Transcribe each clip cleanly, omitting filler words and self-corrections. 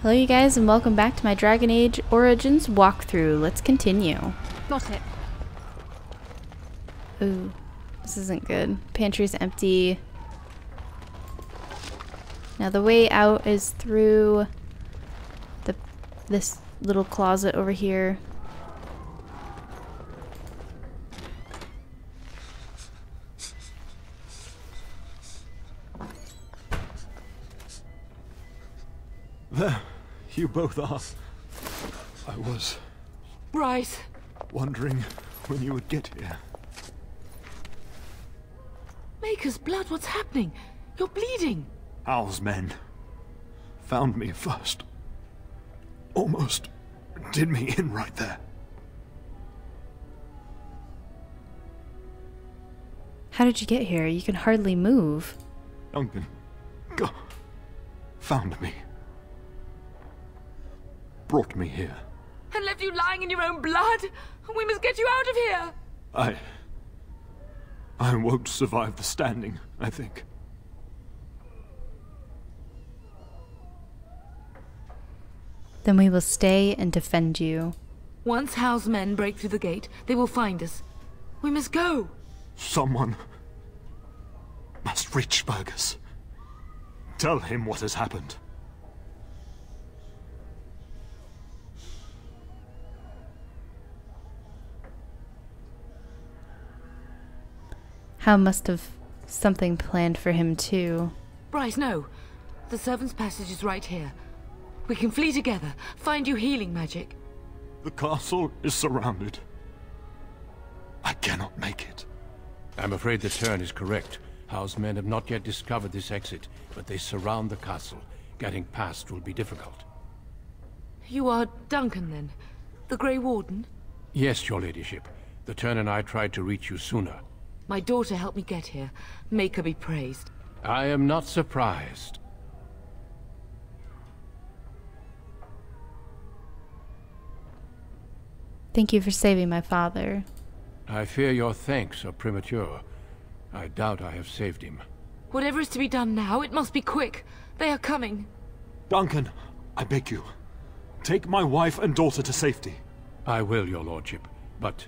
Hello you guys and welcome back to my Dragon Age Origins walkthrough. Let's continue. Got it. Ooh, this isn't good. Pantry's empty. Now the way out is through this little closet over here. There, you both are. I was Bryce. wondering when you would get here. Maker's blood, what's happening? You're bleeding. Hal's men found me first. Almost did me in right there. How did you get here? You can hardly move. Duncan, go. Found me. Brought me here. And left you lying in your own blood? We must get you out of here. I won't survive the standing, I think. Then we will stay and defend you. Once Hal's men break through the gate, they will find us. We must go. Someone must reach Fergus. Tell him what has happened. Hal must have something planned for him too. Bryce, no. The servant's passage is right here. We can flee together, find you healing magic. The castle is surrounded. I cannot make it. I'm afraid the turn is correct. Hal's men have not yet discovered this exit, but they surround the castle. Getting past will be difficult. You are Duncan, then? The Grey Warden? Yes, your ladyship. The turn and I tried to reach you sooner. My daughter helped me get here. Make her be praised. I am not surprised. Thank you for saving my father. I fear your thanks are premature. I doubt I have saved him. Whatever is to be done now, it must be quick. They are coming. Duncan, I beg you. Take my wife and daughter to safety. I will, your lordship, but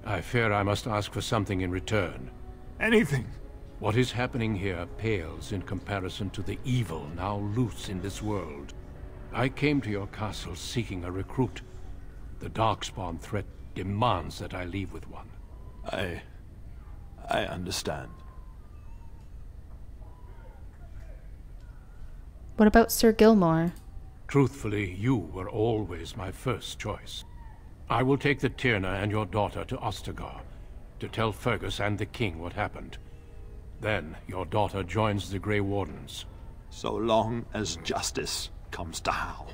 I fear I must ask for something in return. Anything. What is happening here pales in comparison to the evil now loose in this world. I came to your castle seeking a recruit. The darkspawn threat demands that I leave with one. I understand. What about Sir Gilmore? Truthfully, you were always my first choice. I will take the Tyrna and your daughter to Ostagar, to tell Fergus and the king what happened. Then your daughter joins the Grey Wardens. So long as justice comes to Hal.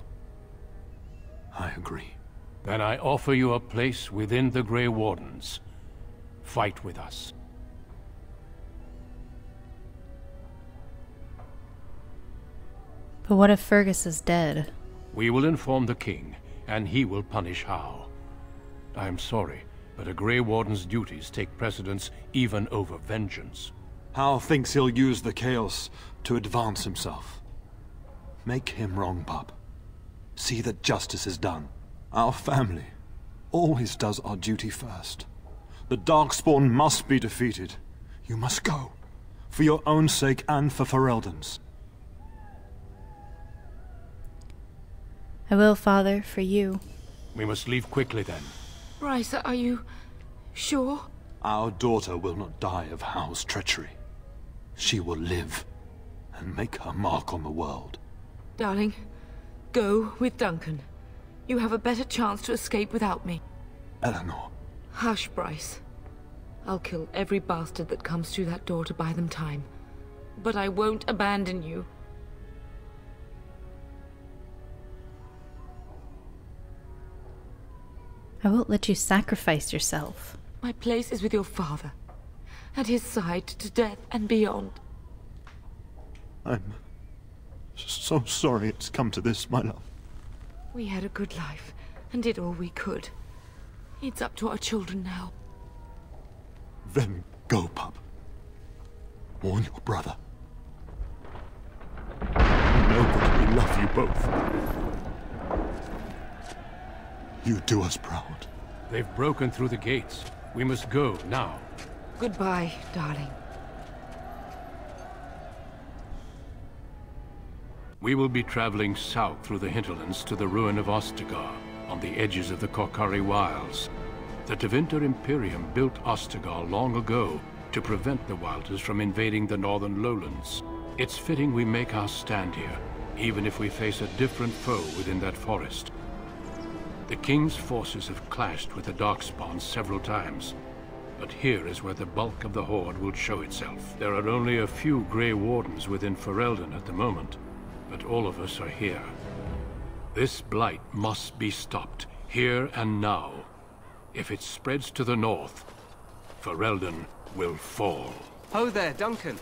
I agree. Then I offer you a place within the Grey Wardens. Fight with us. But what if Fergus is dead? We will inform the king, and he will punish Hal. I am sorry, but a Grey Warden's duties take precedence even over vengeance. Hal thinks he'll use the chaos to advance himself. Make him wrong, pup. See that justice is done. Our family always does our duty first. The darkspawn must be defeated. You must go. For your own sake and for Ferelden's. I will, Father, for you. We must leave quickly then. Bryce, are you sure? Our daughter will not die of Hal's treachery. She will live and make her mark on the world. Darling, go with Duncan. You have a better chance to escape without me. Eleanor. Hush, Bryce. I'll kill every bastard that comes through that door to buy them time. But I won't abandon you. I won't let you sacrifice yourself. My place is with your father. At his side to death and beyond. I'm so sorry it's come to this, my love. We had a good life, and did all we could. It's up to our children now. Then go, pup. Warn your brother. Know that we love you both. You do us proud. They've broken through the gates. We must go now. Goodbye, darling. We will be traveling south through the hinterlands to the ruin of Ostagar, on the edges of the Korkari Wilds. The Tevinter Imperium built Ostagar long ago to prevent the Wilders from invading the northern lowlands. It's fitting we make our stand here, even if we face a different foe within that forest. The King's forces have clashed with the darkspawn several times, but here is where the bulk of the horde will show itself. There are only a few Grey Wardens within Ferelden at the moment, but all of us are here. This blight must be stopped, here and now. If it spreads to the north, Ferelden will fall. Ho there, Duncan.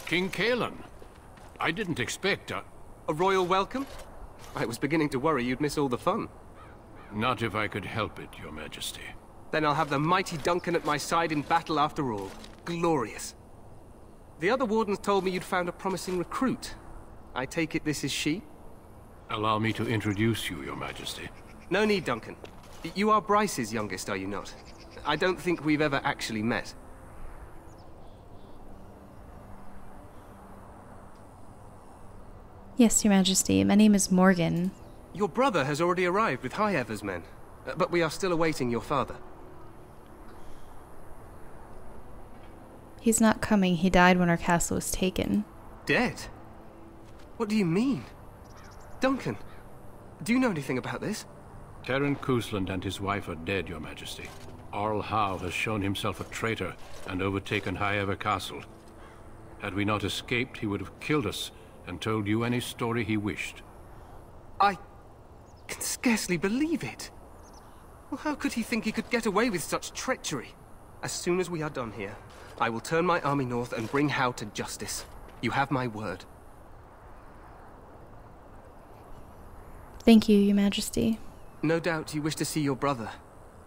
King Kaelan, I didn't expect A royal welcome? I was beginning to worry you'd miss all the fun. Not if I could help it, Your Majesty. Then I'll have the mighty Duncan at my side in battle after all. Glorious. The other wardens told me you'd found a promising recruit. I take it this is she? Allow me to introduce you, Your Majesty. No need, Duncan. You are Bryce's youngest, are you not? I don't think we've ever actually met. Yes, Your Majesty. My name is Morgan. Your brother has already arrived with High Ever's men, but we are still awaiting your father. He's not coming. He died when our castle was taken. Dead? What do you mean? Duncan, do you know anything about this? Terran Kusland and his wife are dead, Your Majesty. Arl Howe has shown himself a traitor and overtaken High Ever Castle. Had we not escaped, he would have killed us and told you any story he wished. I can scarcely believe it. Well, how could he think he could get away with such treachery? As soon as we are done here, I will turn my army north and bring Howe to justice. You have my word. Thank you, Your Majesty. No doubt you wish to see your brother.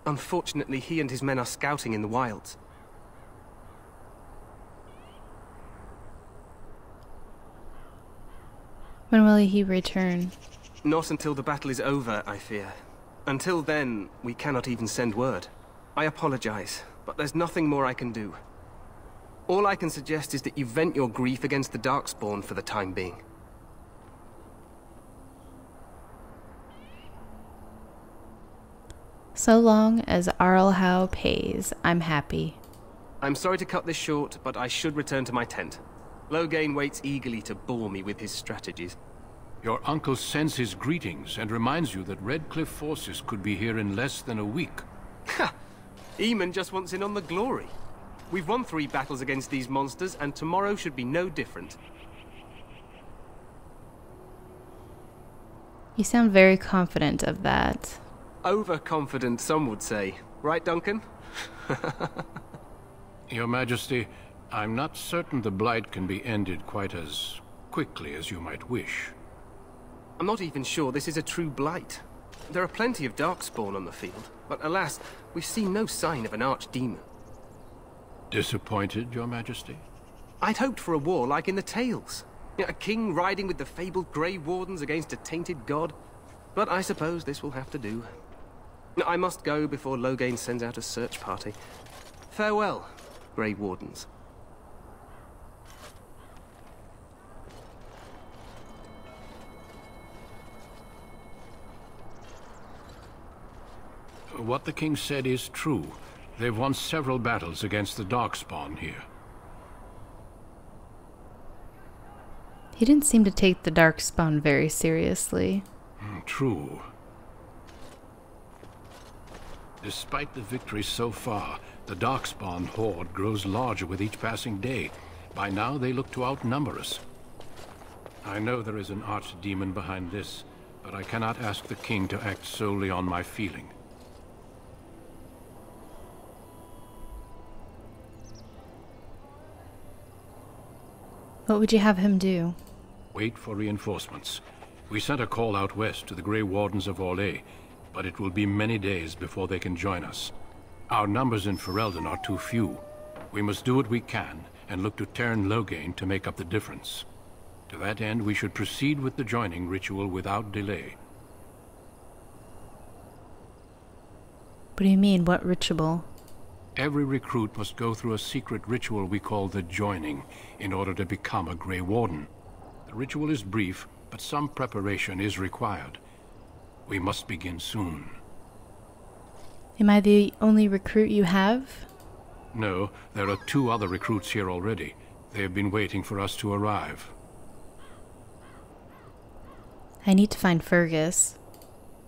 Unfortunately, he and his men are scouting in the wilds. When will he return? Not until the battle is over, I fear. Until then, we cannot even send word. I apologize, but there's nothing more I can do. All I can suggest is that you vent your grief against the Darkspawn for the time being. So long as Arl Howe pays, I'm happy. I'm sorry to cut this short, but I should return to my tent. Loghain waits eagerly to bore me with his strategies. Your uncle sends his greetings and reminds you that Redcliffe forces could be here in less than a week. Ha! Eamon just wants in on the glory. We've won 3 battles against these monsters, and tomorrow should be no different. You sound very confident of that. Overconfident, some would say. Right, Duncan? Your Majesty, I'm not certain the Blight can be ended quite as quickly as you might wish. I'm not even sure this is a true blight. There are plenty of darkspawn on the field, but alas, we've seen no sign of an archdemon. Disappointed, Your Majesty? I'd hoped for a war like in the tales. A king riding with the fabled Grey Wardens against a tainted god. But I suppose this will have to do. I must go before Loghain sends out a search party. Farewell, Grey Wardens. What the king said is true. They've won several battles against the Darkspawn here. He didn't seem to take the Darkspawn very seriously. True. Despite the victory so far, the Darkspawn horde grows larger with each passing day. By now, they look to outnumber us. I know there is an archdemon behind this, but I cannot ask the king to act solely on my feeling. What would you have him do? Wait for reinforcements. We sent a call out west to the Grey Wardens of Orlais, but it will be many days before they can join us. Our numbers in Ferelden are too few. We must do what we can, and look to Terran Loghain to make up the difference. To that end, we should proceed with the joining ritual without delay. What do you mean? What ritual? Every recruit must go through a secret ritual we call the Joining in order to become a Grey Warden. The ritual is brief, but some preparation is required. We must begin soon. Am I the only recruit you have? No, there are 2 other recruits here already. They have been waiting for us to arrive. I need to find Fergus.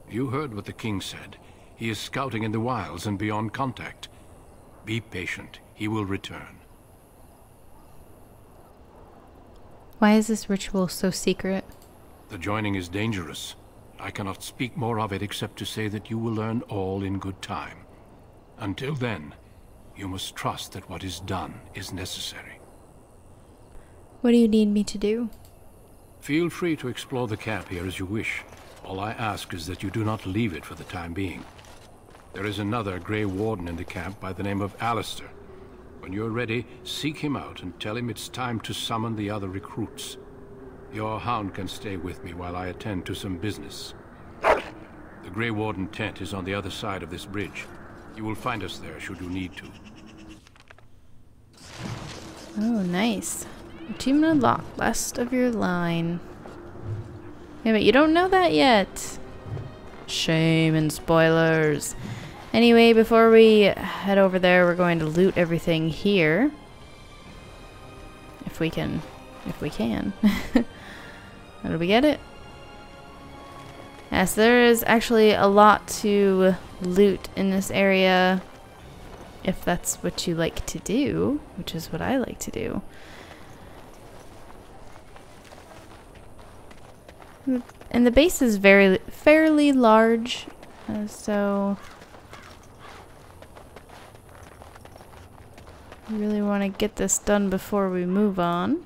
You heard what the king said. He is scouting in the wilds and beyond contact. Be patient. He will return. Why is this ritual so secret? The Joining is dangerous. I cannot speak more of it except to say that you will learn all in good time. Until then, you must trust that what is done is necessary. What do you need me to do? Feel free to explore the camp here as you wish. All I ask is that you do not leave it for the time being. There is another Grey Warden in the camp by the name of Alistair. When you're ready, seek him out and tell him it's time to summon the other recruits. Your hound can stay with me while I attend to some business. The Grey Warden tent is on the other side of this bridge. You will find us there should you need to. Oh, nice. Achievement unlocked. Last of your line. Yeah, but you don't know that yet. Shame and spoilers. Anyway, before we head over there, we're going to loot everything here. If we can. If we can. How do we get it? Yes, there is actually a lot to loot in this area. If that's what you like to do, which is what I like to do. And the base is fairly large, so we really want to get this done before we move on.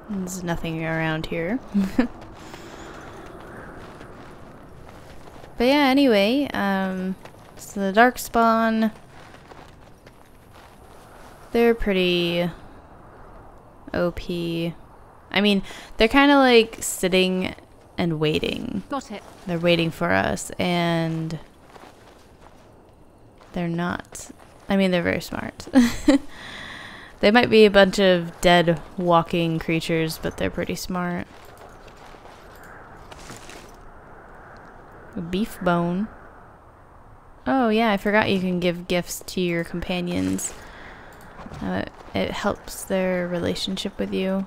There's nothing around here. But yeah, anyway, so the darkspawn, they're pretty OP. I mean, they're kind of like sitting and waiting. Got it. They're waiting for us, and they're not. I mean, they're very smart. They might be a bunch of dead walking creatures, but they're pretty smart. A beef bone. Oh yeah, I forgot you can give gifts to your companions. It helps their relationship with you.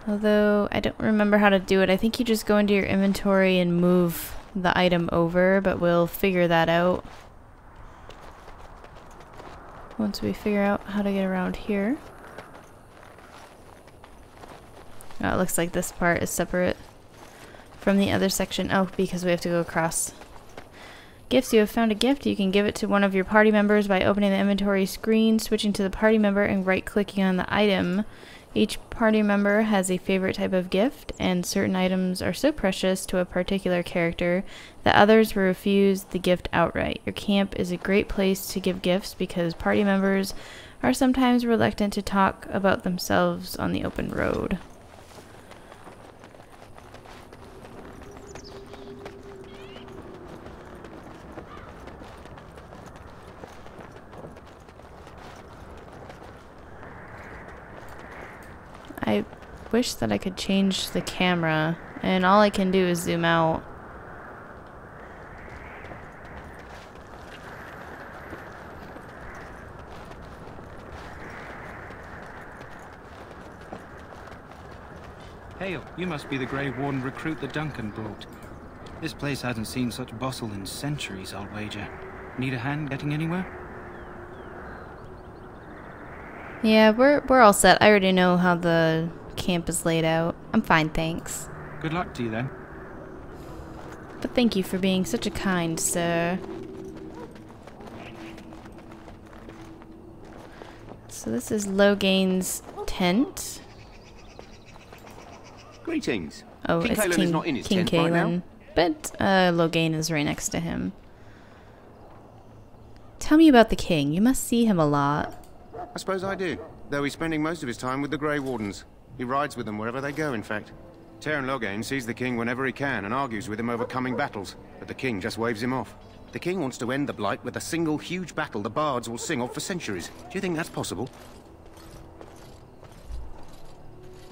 Although, I don't remember how to do it. I think you just go into your inventory and move the item over, but we'll figure that out once we figure out how to get around here. Oh, it looks like this part is separate from the other section. Oh, because we have to go across. Gifts. You have found a gift. You can give it to one of your party members by opening the inventory screen, switching to the party member, and right-clicking on the item. Each party member has a favorite type of gift, and certain items are so precious to a particular character that others will refuse the gift outright. Your camp is a great place to give gifts because party members are sometimes reluctant to talk about themselves on the open road. I wish that I could change the camera, and all I can do is zoom out. Hail, you must be the Grey Warden recruit that Duncan brought. This place hasn't seen such bustle in centuries, I'll wager. Need a hand getting anywhere? Yeah, we're all set. I already know how the camp is laid out. I'm fine, thanks. Good luck to you then. But thank you for being such a kind sir. So this is Logain's tent. Greetings. Oh, King it's Cailan is not in his King tent right Cailan. now. But Logain is right next to him. Tell me about the king. You must see him a lot. I suppose I do. though he's spending most of his time with the Grey Wardens. He rides with them wherever they go, in fact. Teyrn Loghain sees the king whenever he can and argues with him over coming battles, but the king just waves him off. The king wants to end the Blight with a single huge battle the bards will sing of for centuries. Do you think that's possible?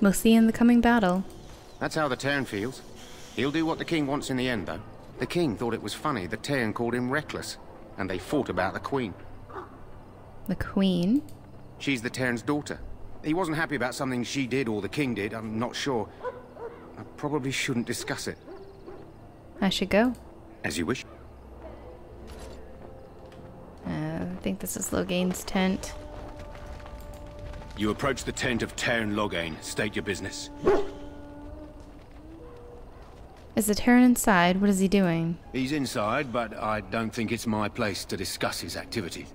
We'll see in the coming battle. That's how the Teyrn feels. He'll do what the king wants in the end, though. The king thought it was funny that Teyrn called him reckless, and they fought about the queen. The queen? She's the Teyrn's daughter. He wasn't happy about something she did or the king did, I'm not sure. I probably shouldn't discuss it. I should go. As you wish. I think this is Loghain's tent. You approach the tent of Teyrn Loghain. State your business. Is the Teyrn inside? What is he doing? He's inside, but I don't think it's my place to discuss his activities.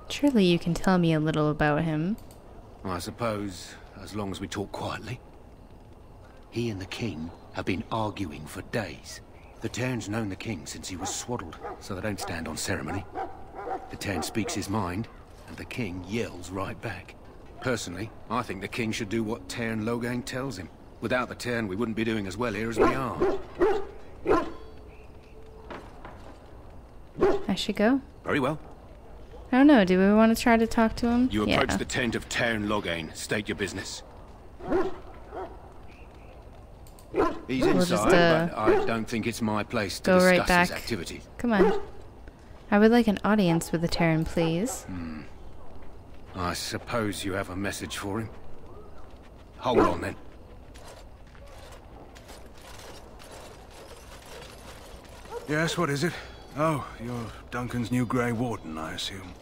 Surely you can tell me a little about him. I suppose, as long as we talk quietly. He and the king have been arguing for days. The Teyrn's known the king since he was swaddled, so they don't stand on ceremony. The Teyrn speaks his mind, and the king yells right back. Personally, I think the king should do what Teyrn Loghain tells him. Without the Teyrn, we wouldn't be doing as well here as we are. I should go. Very well. I don't know, do we want to try to talk to him? You approach the tent of Teyrn Loghain. State your business. He's inside, but I don't think it's my place to discuss his activities. Come on. I would like an audience with the Teyrn, please. I suppose you have a message for him. Hold on, then. Yes, what is it? Oh, you're Duncan's new Grey Warden, I assume.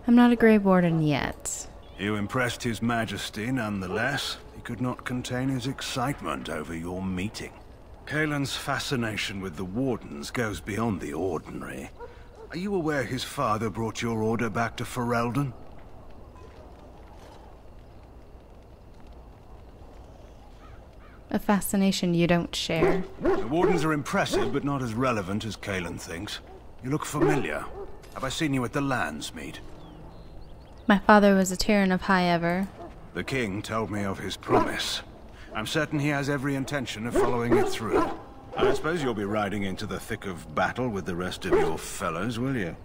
I'm not a Grey Warden yet. You impressed His Majesty, nonetheless. He could not contain his excitement over your meeting. Cailan's fascination with the Wardens goes beyond the ordinary. Are you aware his father brought your order back to Ferelden? A fascination you don't share. The Wardens are impressive, but not as relevant as Cailan thinks. You look familiar. Have I seen you at the Landsmeet? My father was a Teyrn of High Ever. The king told me of his promise. I'm certain he has every intention of following it through. I suppose you'll be riding into the thick of battle with the rest of your fellows, will you?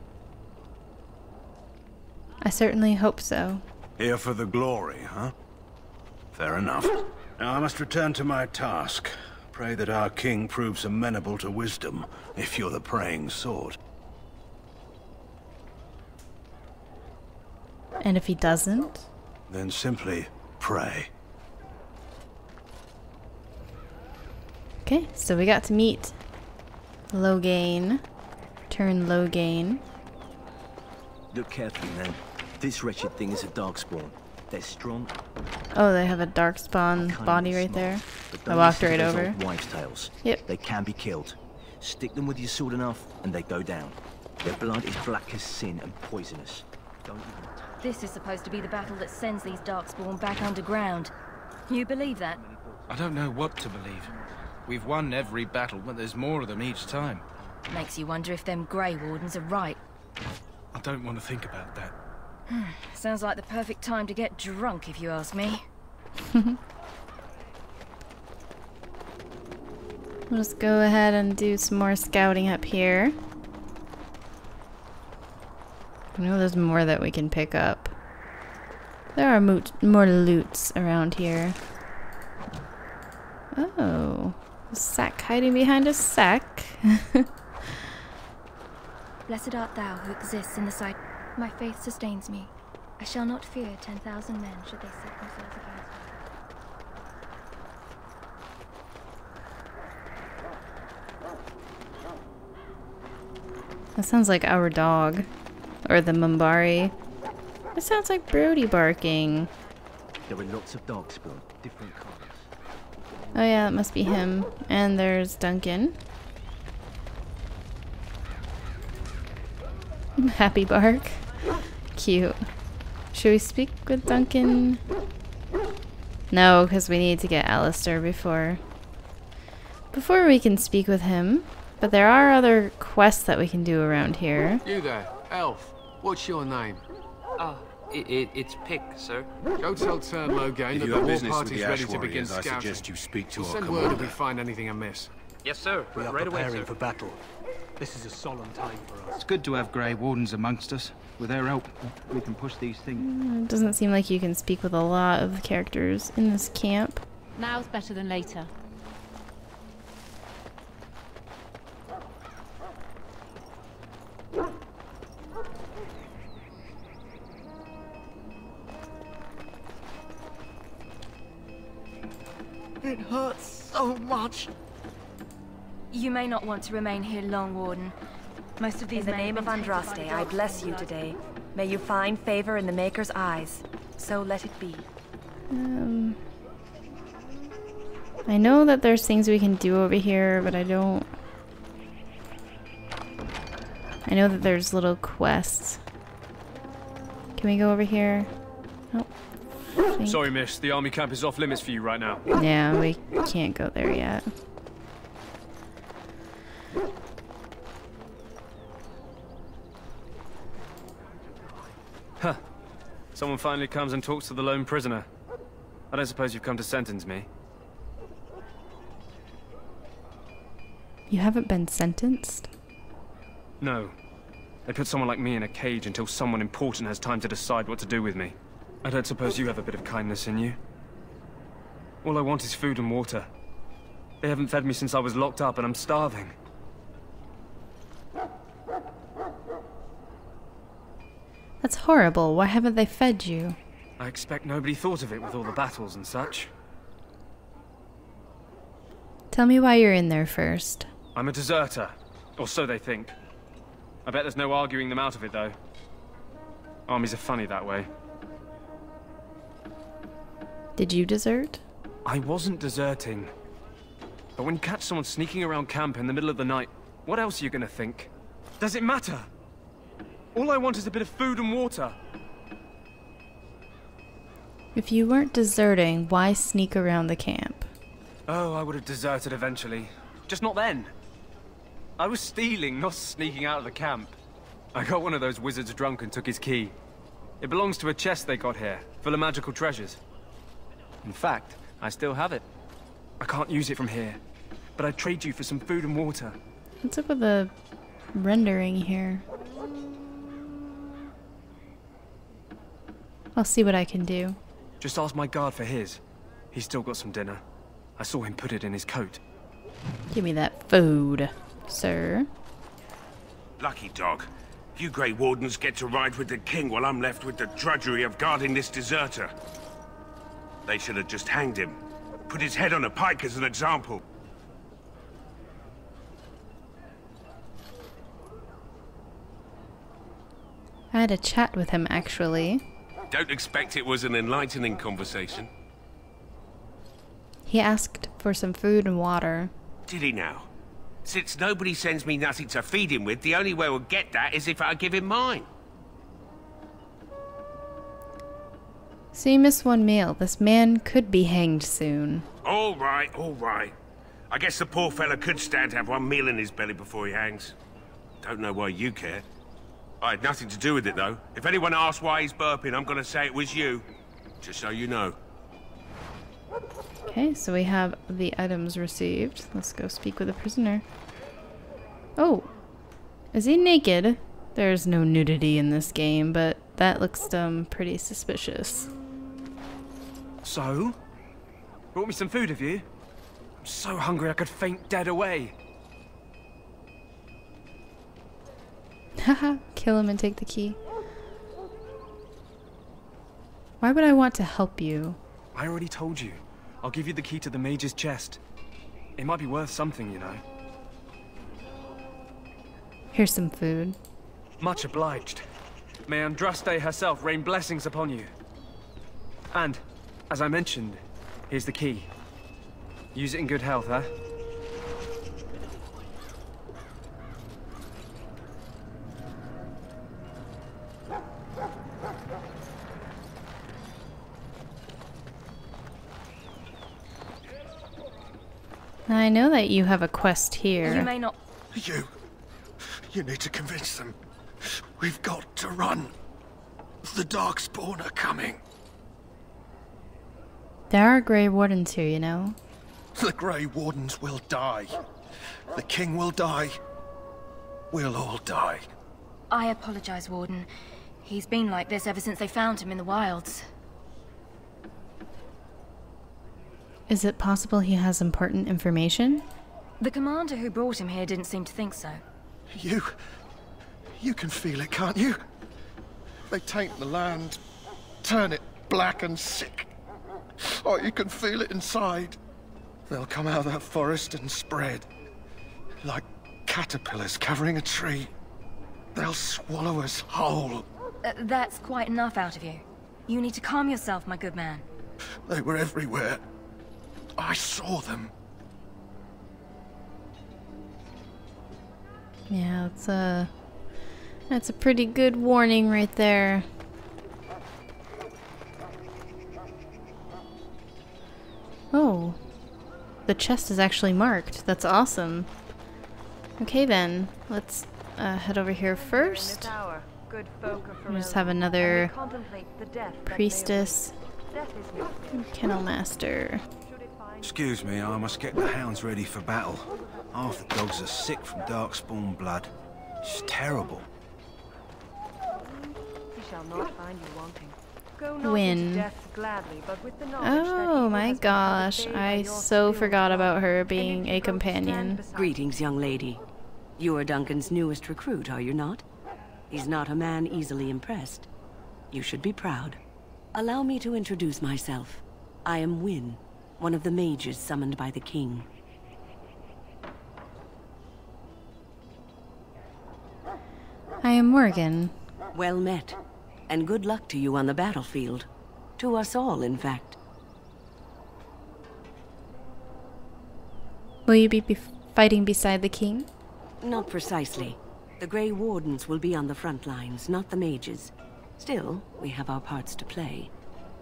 I certainly hope so. Here for the glory, huh? Fair enough. Now I must return to my task. Pray that our king proves amenable to wisdom, if you're the praying sort. And if he doesn't? Then simply pray. Okay, so we got to meet Loghain. Teyrn Loghain. Look carefully, man. This wretched thing is a darkspawn. They're strong. Oh, they have a darkspawn body right there. I walked right over. Wives' tales. Yep. They can be killed. Stick them with your sword enough, and they go down. Their blood is black as sin and poisonous. Don't even touch. This is supposed to be the battle that sends these darkspawn back underground. You believe that? I don't know what to believe. We've won every battle, but there's more of them each time. Makes you wonder if them Grey Wardens are right. I don't want to think about that. Sounds like the perfect time to get drunk, if you ask me. Let's go ahead and do some more scouting up here. I know there's more that we can pick up. There are more loots around here. Oh, a sack hiding behind a sack. Blessed art thou who exists in the sight. My faith sustains me. I shall not fear 10,000 men should they set themselves against me. That sounds like our dog. Or the Mumbari. It sounds like Brody barking. There are lots of darkspawn, different colors. Oh yeah, that must be him. And there's Duncan. Happy bark. Cute. Should we speak with Duncan? No, because we need to get Alistair before we can speak with him. But there are other quests that we can do around here. You there, elf. What's your name? It's Pick, sir. Go tell Turn Logain that the war party's ready to begin scouting. I suggest you speak to We'll our send commander. word if we find anything amiss. Yes, sir. We are right away, preparing sir. for battle. This is a solemn time for us. It's good to have Grey Wardens amongst us. With their help, we can push these things. It doesn't seem like you can speak with a lot of the characters in this camp. Now's better than later. It hurts so much. You may not want to remain here long, Warden. Most of these In the name of Andraste, I bless you today. May you find favor in the Maker's eyes. So let it be. I know that there's things we can do over here, but I don't... I know that there's little quests. Can we go over here? Nope. Sorry, miss. The army camp is off limits for you right now. Yeah, we can't go there yet. Huh. Someone finally comes and talks to the lone prisoner. I don't suppose you've come to sentence me. You haven't been sentenced? No. They put someone like me in a cage until someone important has time to decide what to do with me. I don't suppose you have a bit of kindness in you? All I want is food and water. They haven't fed me since I was locked up and I'm starving. That's horrible. Why haven't they fed you? I expect nobody thought of it with all the battles and such. Tell me why you're in there first. I'm a deserter. Or so they think. I bet there's no arguing them out of it, though. Armies are funny that way. Did you desert? I wasn't deserting. But when you catch someone sneaking around camp in the middle of the night, what else are you gonna think? Does it matter? All I want is a bit of food and water. If you weren't deserting, why sneak around the camp? Oh, I would have deserted eventually. Just not then. I was stealing, not sneaking out of the camp. I got one of those wizards drunk and took his key. It belongs to a chest they got here, full of magical treasures. In fact, I still have it. I can't use it from here, but I'd trade you for some food and water. What's up with the rendering here? I'll see what I can do. Just ask my guard for his. He's still got some dinner. I saw him put it in his coat. Give me that food, sir. Lucky dog. You Grey Wardens get to ride with the king while I'm left with the drudgery of guarding this deserter. They should have just hanged him. Put his head on a pike as an example. I had a chat with him, actually. Don't expect it was an enlightening conversation. He asked for some food and water. Did he now? Since nobody sends me nothing to feed him with, the only way we'll get that is if I give him mine. So you missed one meal. This man could be hanged soon. All right, all right. I guess the poor fella could stand to have one meal in his belly before he hangs. Don't know why you care. I had nothing to do with it, though. If anyone asks why he's burping, I'm gonna say it was you. Just so you know. Okay, so we have the items received. Let's go speak with the prisoner. Oh, is he naked? There's no nudity in this game, but that looks pretty suspicious. So? Brought me some food, have you? I'm so hungry I could faint dead away. Haha, kill him and take the key. Why would I want to help you? I already told you. I'll give you the key to the mage's chest. It might be worth something, you know. Here's some food. Much obliged. May Andraste herself rain blessings upon you. And, as I mentioned, here's the key. Use it in good health, huh? I know that you have a quest here. You may not. You need to convince them. We've got to run. The darkspawn are coming. There are Grey Wardens here, you know. The Grey Wardens will die. The king will die. We'll all die. I apologize, Warden. He's been like this ever since they found him in the wilds. Is it possible he has important information? The commander who brought him here didn't seem to think so. You can feel it, can't you? They taint the land, turn it black and sick. Oh, you can feel it inside. They'll come out of that forest and spread. Like caterpillars covering a tree. They'll swallow us whole. That's quite enough out of you. You need to calm yourself, my good man. They were everywhere. I saw them. Yeah, that's a pretty good warning right there. Oh, the chest is actually marked. That's awesome. Okay then, let's head over here first. We just have another priestess, kennel master. Excuse me, I must get the hounds ready for battle. Half the dogs are sick from darkspawn blood. It's terrible. He shall not find you wanting. Win. Oh my gosh, I so forgot about her being a companion. Greetings, young lady. You are Duncan's newest recruit, are you not? He's not a man easily impressed. You should be proud. Allow me to introduce myself. I am Wynne, one of the mages summoned by the king. I am Morgan. Well met. And good luck to you on the battlefield. To us all, in fact. Will you be fighting beside the king? Not precisely. The Grey Wardens will be on the front lines, not the mages. Still, we have our parts to play.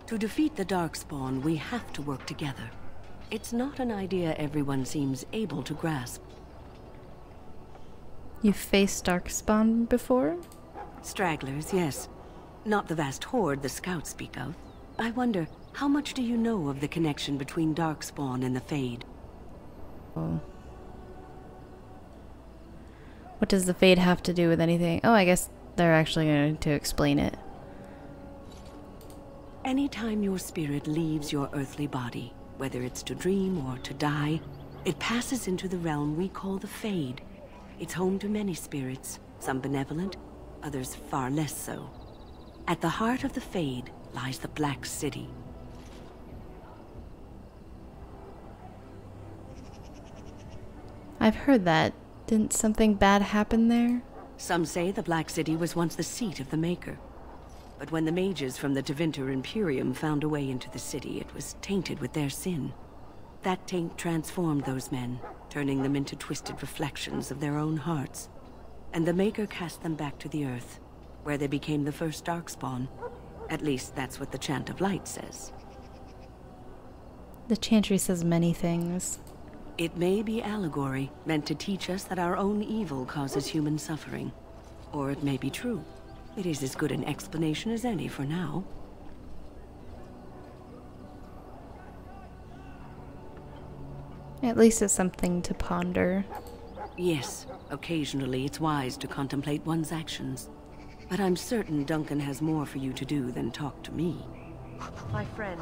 To defeat the darkspawn, we have to work together. It's not an idea everyone seems able to grasp. You've faced darkspawn before? Stragglers, yes. Not the vast horde the scouts speak of. I wonder, how much do you know of the connection between darkspawn and the Fade? Oh. What does the Fade have to do with anything? Oh, I guess they're actually going to explain it. Anytime your spirit leaves your earthly body, whether it's to dream or to die, it passes into the realm we call the Fade. It's home to many spirits, some benevolent, others far less so. At the heart of the Fade lies the Black City. I've heard that. Didn't something bad happen there? Some say the Black City was once the seat of the Maker. But when the mages from the Tevinter Imperium found a way into the city, it was tainted with their sin. That taint transformed those men, turning them into twisted reflections of their own hearts. And the Maker cast them back to the earth, where they became the first darkspawn. At least that's what the Chant of Light says. The Chantry says many things. It may be allegory, meant to teach us that our own evil causes human suffering. Or it may be true. It is as good an explanation as any for now. At least it's something to ponder. Yes, occasionally it's wise to contemplate one's actions. But I'm certain Duncan has more for you to do than talk to me. My friend.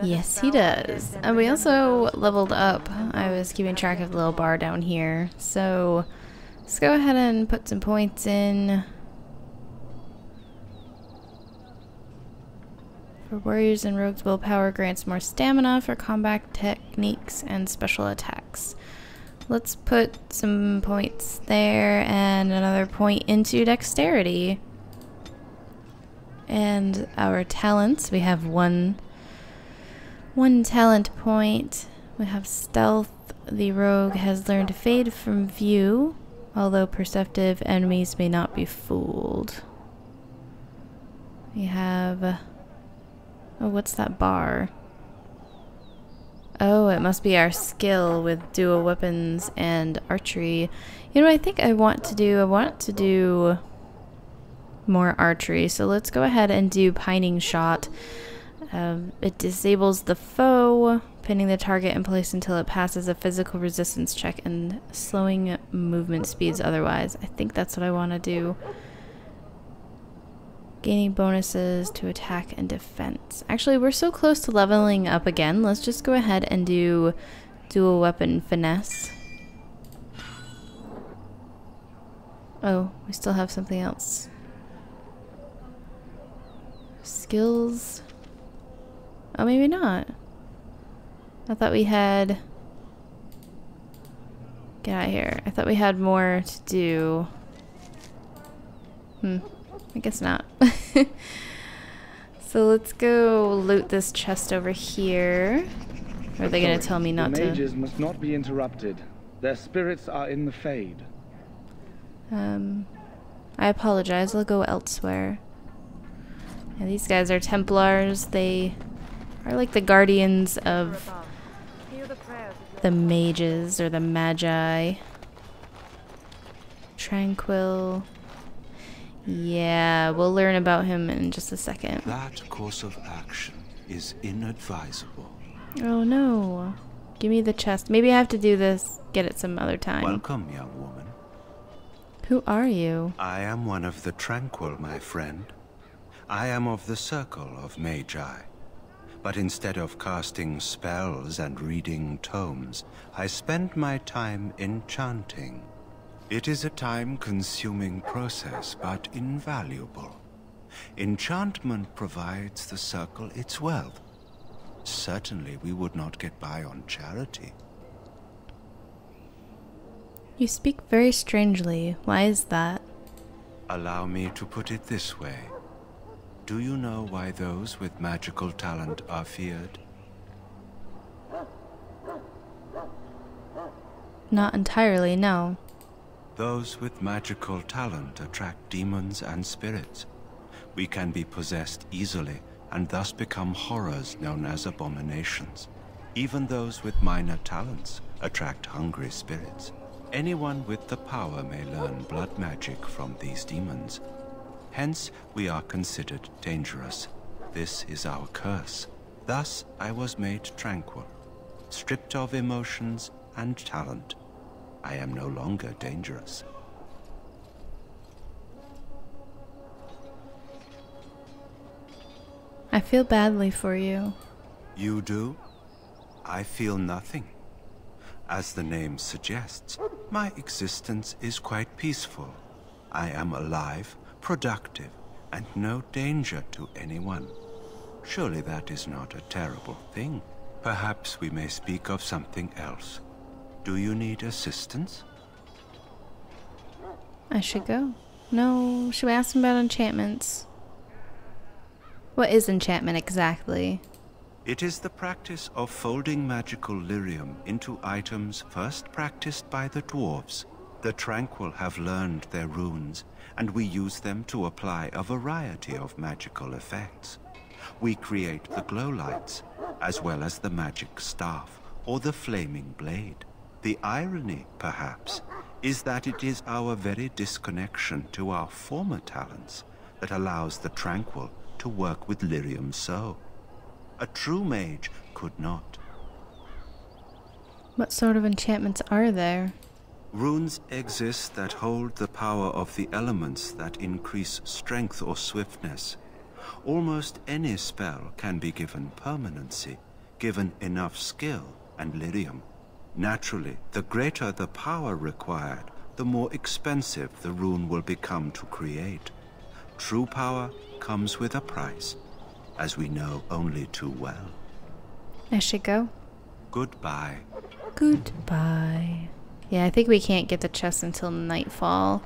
Yes, he does. And we also leveled up. I was keeping track of the little bar down here. So let's go ahead and put some points in. For warriors and rogues, willpower grants more stamina for combat techniques and special attacks. Let's put some points there and another point into dexterity. And our talents, we have one talent point. We have stealth. The rogue has learned to fade from view, although perceptive enemies may not be fooled. We have... oh, what's that bar? Oh, it must be our skill with dual weapons and archery. You know what I think I want to do? I want to do more archery. So let's go ahead and do Pining Shot. It disables the foe, pinning the target in place until it passes a physical resistance check and slowing movement speeds otherwise. I think that's what I want to do. Gaining bonuses to attack and defense. Actually, we're so close to leveling up again. Let's just go ahead and do dual weapon finesse. Oh, we still have something else. Skills. Oh, maybe not. I thought we had... Get out of here. I thought we had more to do. I guess not. So let's go loot this chest over here. Or are they going to tell me not to? The mages must not be interrupted. Their spirits are in the Fade. I apologize. I'll go elsewhere. Yeah, these guys are Templars. They are like the guardians of the mages or the magi. Tranquil. Yeah, we'll learn about him in just a second. That course of action is inadvisable. Oh no. Give me the chest. Maybe I have to do this, get it some other time. Welcome, young woman. Who are you? I am one of the Tranquil, my friend. I am of the Circle of Magi. But instead of casting spells and reading tomes, I spend my time enchanting. It is a time-consuming process, but invaluable. Enchantment provides the Circle its wealth. Certainly we would not get by on charity. You speak very strangely. Why is that? Allow me to put it this way. Do you know why those with magical talent are feared? Not entirely, no. Those with magical talent attract demons and spirits. We can be possessed easily and thus become horrors known as abominations. Even those with minor talents attract hungry spirits. Anyone with the power may learn blood magic from these demons. Hence, we are considered dangerous. This is our curse. Thus, I was made tranquil, stripped of emotions and talent. I am no longer dangerous. I feel badly for you. You do? I feel nothing. As the name suggests, my existence is quite peaceful. I am alive, productive, and no danger to anyone. Surely that is not a terrible thing. Perhaps we may speak of something else. Do you need assistance? I should go. No, should we ask him about enchantments? What is enchantment exactly? It is the practice of folding magical lyrium into items first practiced by the dwarves. The Tranquil have learned their runes, and we use them to apply a variety of magical effects. We create the glow lights, as well as the magic staff, or the flaming blade. The irony, perhaps, is that it is our very disconnection to our former talents that allows the Tranquil to work with lyrium so. A true mage could not. What sort of enchantments are there? Runes exist that hold the power of the elements that increase strength or swiftness. Almost any spell can be given permanency, given enough skill and lyrium. Naturally, the greater the power required, the more expensive the rune will become to create. True power comes with a price, as we know only too well. I should go. Goodbye. Goodbye. Yeah, I think we can't get the chest until nightfall.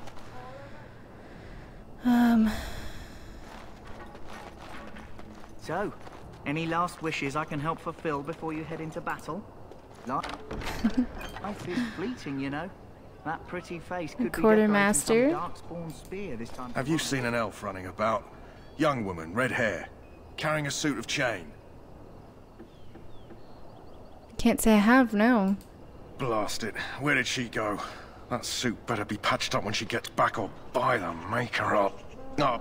So, any last wishes I can help fulfill before you head into battle? Life is fleeting, you know. That pretty face could Quartermaster. be darkspawn spear this time. Have you seen an elf running about? Young woman, red hair, carrying a suit of chain. Can't say I have, no. Blast it. Where did she go? That suit better be patched up when she gets back, or by the maker up. Oh,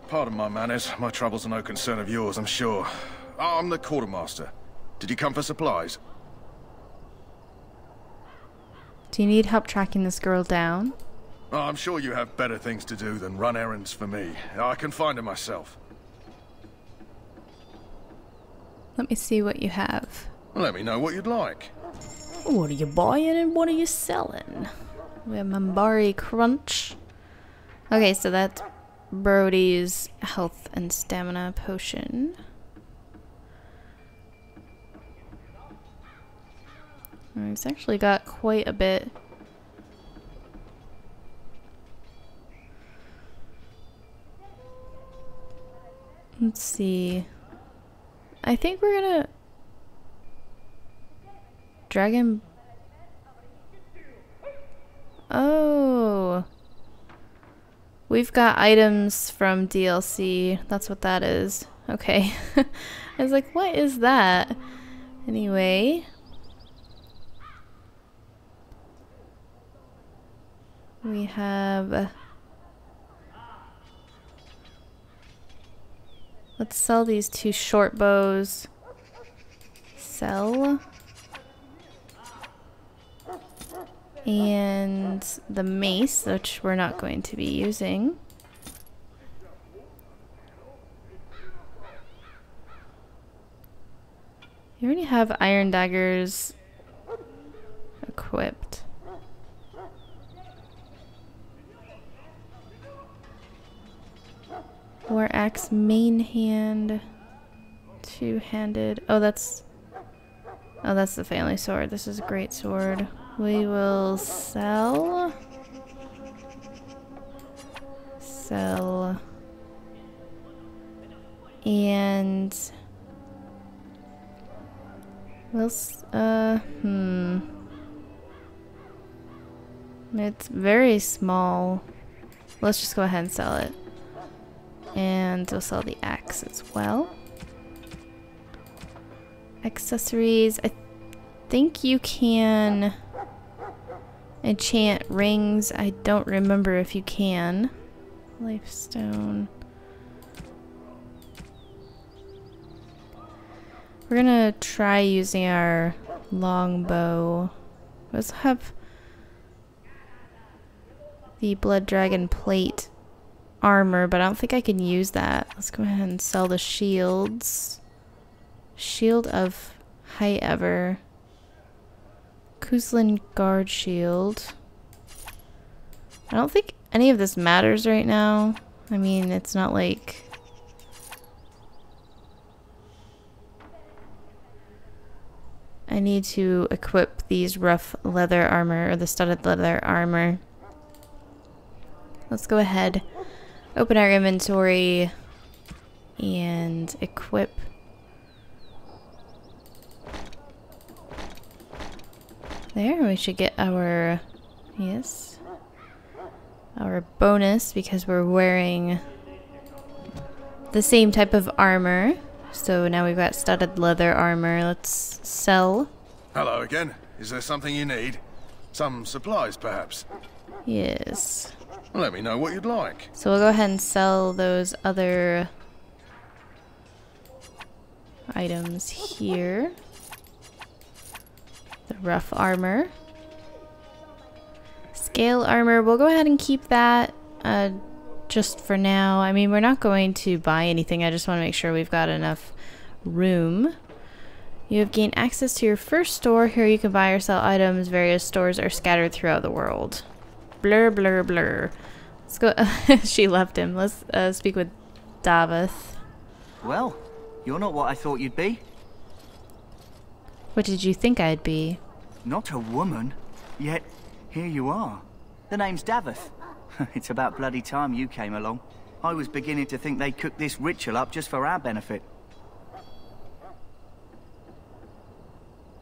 pardon my manners. My troubles are no concern of yours, I'm sure. I'm the quartermaster. Did you come for supplies? Do you need help tracking this girl down? Oh, I'm sure you have better things to do than run errands for me. I can find her myself. Let me see what you have. Let me know what you'd like. What are you buying and what are you selling? We have Mambari Crunch. Okay, so that's Brody's health and stamina potion. He's actually got quite a bit. Let's see. I think we're gonna Dragon. Oh. We've got items from DLC. That's what that is. Okay. I was like, what is that? Anyway. We have... let's sell these 2 short bows. Sell. And the mace, which we're not going to be using. You already have iron daggers equipped. War axe, main hand, 2-handed. Oh, that's the family sword. This is a great sword. We will sell. And we'll it's very small. Let's just go ahead and sell it. And we'll sell the axe as well. Accessories. I think you can enchant rings. I don't remember if you can. Lifestone. We're gonna try using our longbow. We also have the Blood Dragon plate armor, but I don't think I can use that. Let's go ahead and sell the shields. Shield of High Ever. Kuzlin Guard Shield. I don't think any of this matters right now. I mean, it's not like... I need to equip these rough leather armor, or the studded leather armor. Let's go ahead, open our inventory, and equip. There, we should get our, yes, our bonus because we're wearing the same type of armor. So now we've got studded leather armor. Let's sell. Hello again. Is there something you need? Some supplies, perhaps? Yes. Let me know what you'd like. So we'll go ahead and sell those other items here. The rough armor. Scale armor. We'll go ahead and keep that just for now. I mean, we're not going to buy anything. I just want to make sure we've got enough room. You have gained access to your first store. Here you can buy or sell items. Various stores are scattered throughout the world. Blur, blur, blur. Let's go. She left him. Let's speak with Davith. Well, you're not what I thought you'd be. What did you think I'd be? Not a woman. Yet, here you are. The name's Davith. It's about bloody time you came along. I was beginning to think they cooked this ritual up just for our benefit.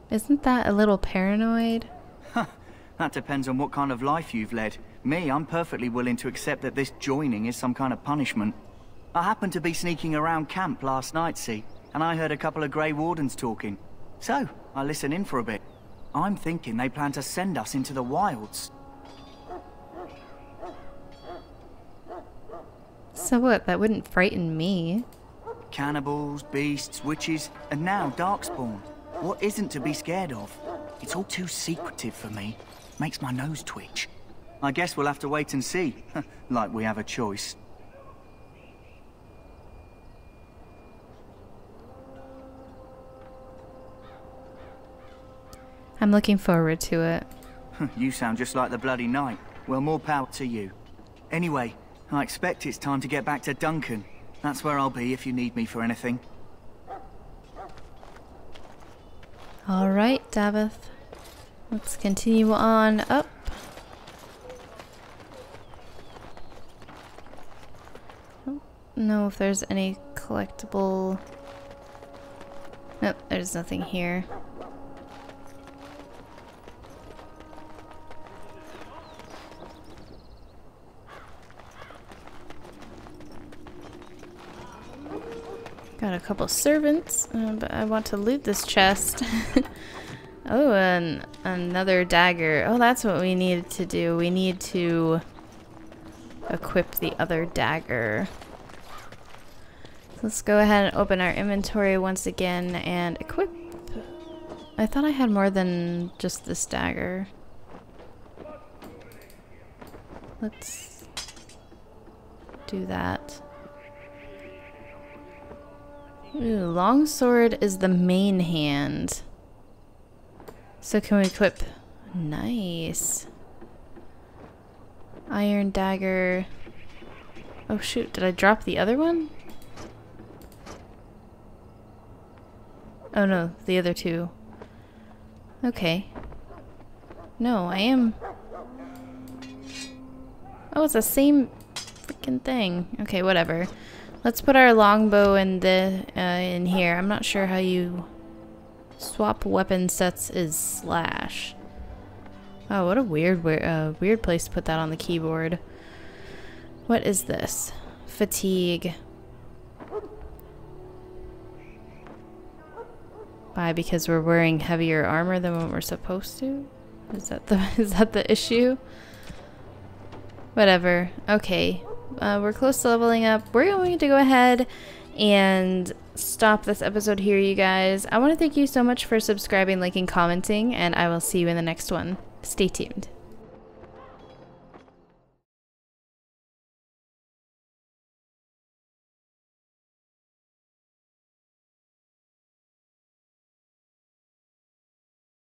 Isn't that a little paranoid? That depends on what kind of life you've led. Me, I'm perfectly willing to accept that this joining is some kind of punishment. I happened to be sneaking around camp last night, see, and I heard a couple of Grey Wardens talking. So, I listen in for a bit. I'm thinking they plan to send us into the wilds. So what? That wouldn't frighten me. Cannibals, beasts, witches, and now darkspawn. What isn't to be scared of? It's all too secretive for me. Makes my nose twitch. I guess we'll have to wait and see. Like we have a choice. I'm looking forward to it. You sound just like the bloody knight. Well, more power to you. Anyway, I expect it's time to get back to Duncan. That's where I'll be if you need me for anything. Alright, Davith. Let's continue on up. Don't know if there's any collectible... Nope, there's nothing here. Got a couple servants, but I want to loot this chest. Oh, and another dagger. Oh, that's what we needed to do. We need to equip the other dagger. Let's go ahead and open our inventory once again and equip. I thought I had more than just this dagger. Let's do that. Ooh, longsword is the main hand. So can we equip? Nice. Iron dagger. Oh shoot, did I drop the other one? Oh no, the other two. Okay. No, I am... Oh, it's the same freaking thing. Okay, whatever. Let's put our longbow in here. I'm not sure how you swap weapon sets is slash. Oh, what a weird place to put that on the keyboard. What is this? Fatigue. Why? Because we're wearing heavier armor than what we're supposed to? Is that the issue? Whatever. Okay. We're close to leveling up. We're going to go ahead and stop this episode here, you guys. I want to thank you so much for subscribing, liking, commenting, and I will see you in the next one. Stay tuned.